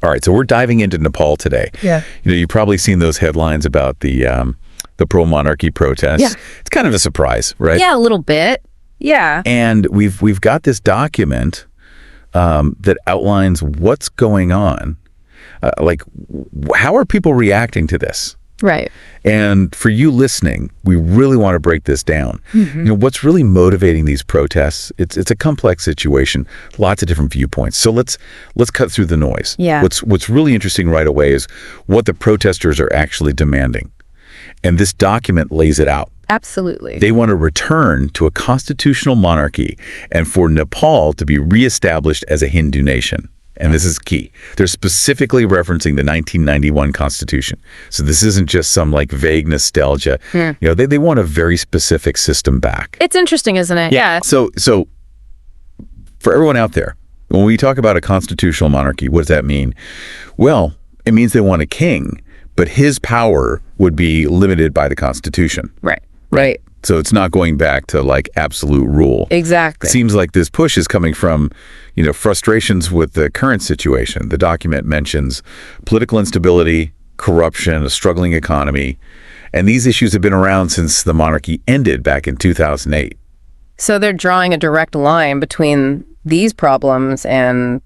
All right, so we're diving into Nepal today. Yeah. You've probably seen those headlines about the pro-monarchy protests. Yeah. It's kind of a surprise, right? Yeah, a little bit. Yeah. And we've got this document that outlines what's going on. How are people reacting to this? Right. And for you listening, we really want to break this down. What's really motivating these protests? It's a complex situation, lots of different viewpoints. So let's cut through the noise. Yeah. What's really interesting right away is what the protesters are actually demanding. And this document lays it out. Absolutely. They want to return to a constitutional monarchy and for Nepal to be reestablished as a Hindu nation. And this is key. They're specifically referencing the 1991 Constitution. So this isn't just some vague nostalgia. They want a very specific system back. It's interesting, isn't it? Yeah. So for everyone out there, when we talk about a constitutional monarchy, what does that mean? Well, it means they want a king, but his power would be limited by the Constitution. Right. Right. So it's not going back to absolute rule. Exactly. It seems like this push is coming from, frustrations with the current situation. The document mentions political instability, corruption, a struggling economy, and these issues have been around since the monarchy ended back in 2008. So they're drawing a direct line between these problems and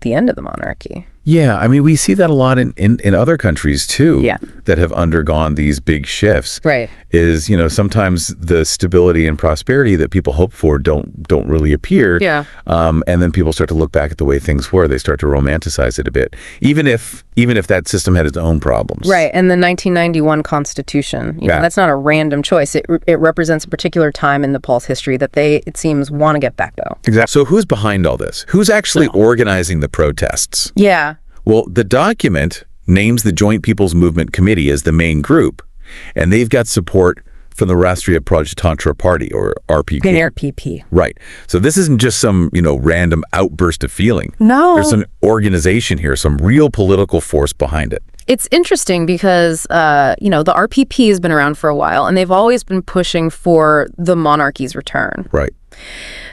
the end of the monarchy. Yeah, I mean, we see that a lot in other countries too. Yeah. That have undergone these big shifts. Right. Is sometimes the stability and prosperity that people hope for don't really appear. Yeah. And then people start to look back at the way things were. They start to romanticize it a bit, even if that system had its own problems. Right. And the 1991 Constitution, Yeah. that's not a random choice. It represents a particular time in Nepal's history that they, it seems, want to get back though. Exactly. So who's behind all this? Who's actually organizing the protests? Yeah. Well, the document names the Joint People's Movement Committee as the main group, and they've got support from the Rashtriya Prajatantra Party, or RPP. The RPP. Right. So this isn't just some, random outburst of feeling. No. There's an organization here, some real political force behind it. It's interesting because, the RPP has been around for a while, and they've always been pushing for the monarchy's return. Right.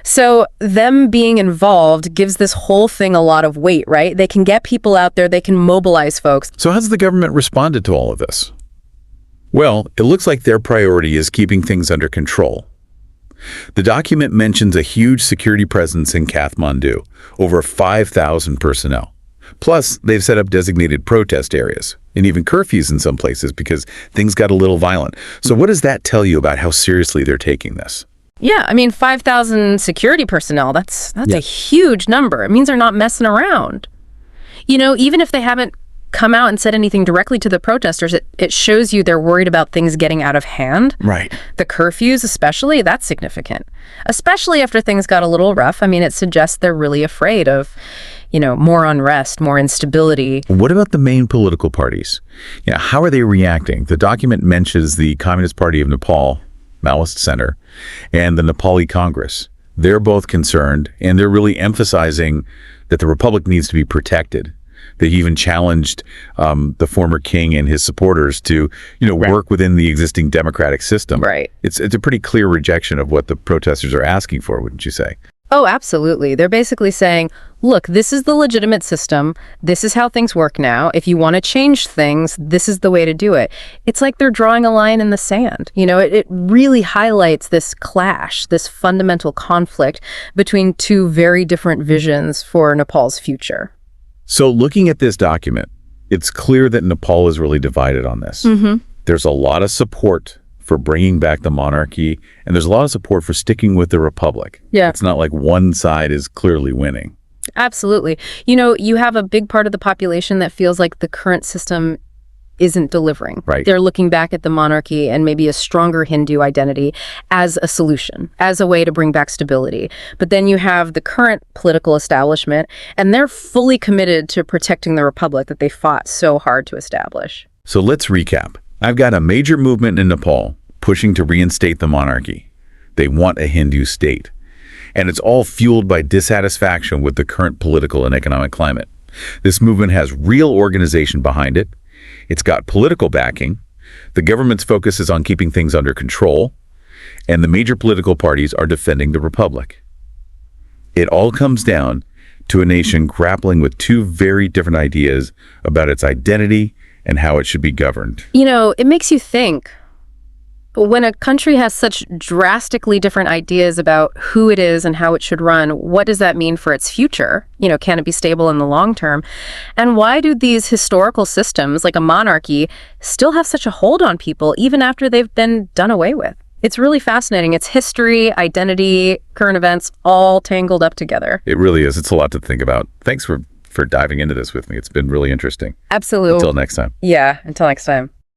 So them being involved gives this whole thing a lot of weight, right? They can get people out there, they can mobilize folks. So how's the government responded to all of this? Well, it looks like their priority is keeping things under control. The document mentions a huge security presence in Kathmandu, over 5,000 personnel. Plus, they've set up designated protest areas and even curfews in some places because things got a little violent. So what does that tell you about how seriously they're taking this? Yeah, I mean, 5,000 security personnel, that's a huge number. It means they're not messing around. Even if they haven't come out and said anything directly to the protesters, it shows you they're worried about things getting out of hand. Right. The curfews especially, that's significant. Especially after things got a little rough. I mean, it suggests they're really afraid of, more unrest, more instability. What about the main political parties? How are they reacting? The document mentions the Communist Party of Nepal, Maoist Center, and the Nepali Congress. They're both concerned, and they're really emphasizing that the republic needs to be protected. They even challenged the former king and his supporters to, work within the existing democratic system. Right. It's a pretty clear rejection of what the protesters are asking for, wouldn't you say? Oh, absolutely. They're basically saying, look, this is the legitimate system. This is how things work now. If you want to change things, this is the way to do it. It's like they're drawing a line in the sand. It really highlights this clash, this fundamental conflict between two very different visions for Nepal's future. So looking at this document, it's clear that Nepal is really divided on this. There's a lot of support for bringing back the monarchy, and there's a lot of support for sticking with the republic. Yeah. It's not like one side is clearly winning. Absolutely. You have a big part of the population that feels like the current system isn't delivering. Right. They're looking back at the monarchy and maybe a stronger Hindu identity as a solution, as a way to bring back stability. But then you have the current political establishment, and they're fully committed to protecting the republic that they fought so hard to establish. So let's recap. I've got a major movement in Nepal pushing to reinstate the monarchy. They want a Hindu state. And it's all fueled by dissatisfaction with the current political and economic climate. This movement has real organization behind it. It's got political backing. The government's focus is on keeping things under control. And the major political parties are defending the republic. It all comes down to a nation grappling with two very different ideas about its identity and how it should be governed. You know, it makes you think. When a country has such drastically different ideas about who it is and how it should run, what does that mean for its future? You know, can it be stable in the long term? And why do these historical systems, like a monarchy, still have such a hold on people even after they've been done away with? It's really fascinating. It's history, identity, current events, all tangled up together. It really is. It's a lot to think about. Thanks for diving into this with me. It's been really interesting. Absolutely. Until next time. Yeah, until next time.